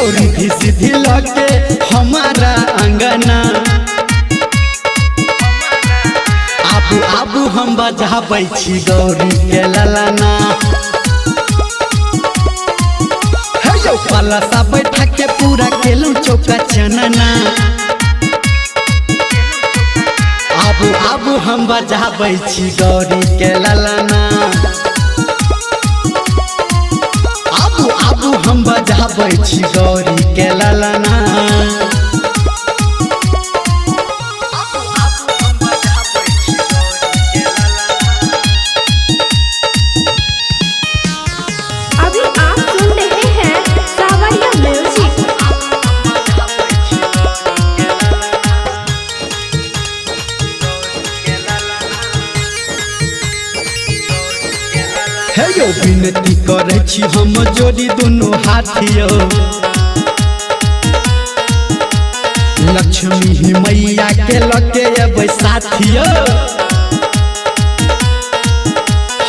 गौरी भी सीधी लगे हमारा अंगना। आबू आबू हम बजाबै छी गौरी के ललना। पलसा बैठा के पूरा केलू चौका चनना। आबू आबू हम बजाबै छी गौरी के ललना। आबू आबू हम बजाबै छी गौरी के ललना। हे यो विनती करे छी हम जोड़ी दोनों हाथियो। लक्ष्मी ही मैया के लगे अबै साथियो।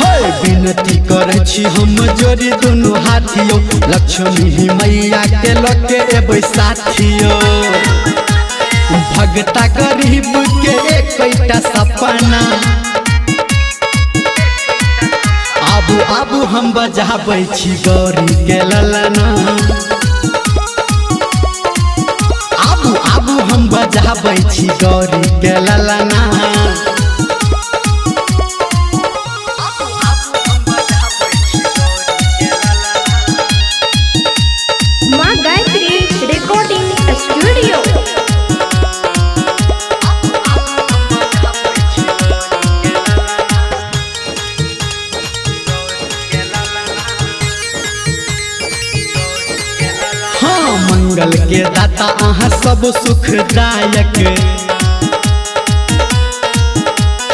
हे विनती करे छी हम जोड़ी दोनों हाथियो। लक्ष्मी ही मैया के लगे अबै साथियो। भगता गरीब के एकटा सपना। आबू आबू हम बजाबै छी गौरी के ललना। आबू आबू हम बजाबै छी गौरी के ललना। माँ गायत्री रिकॉर्डिंग स्टूडियो। मंगल के दाता अहाँ सब सुखदायक।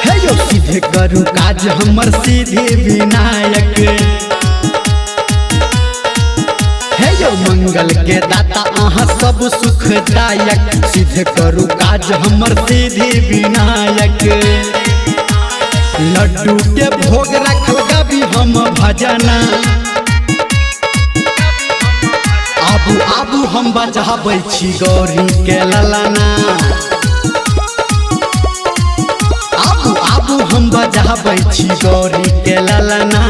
हे यो सीधे करू काज हमर सीधे विनायक। हे यो मंगल के दाता अहाँ सब सुखदायक। सीधे करू काज हमर सीधे विनायक। लड्डू के भोग रखल गाबी हम भजना। आबू आबू हम बजाबै छी गौरी के ललना। आबू आबू हम बजाबै छी गौरी के ललना।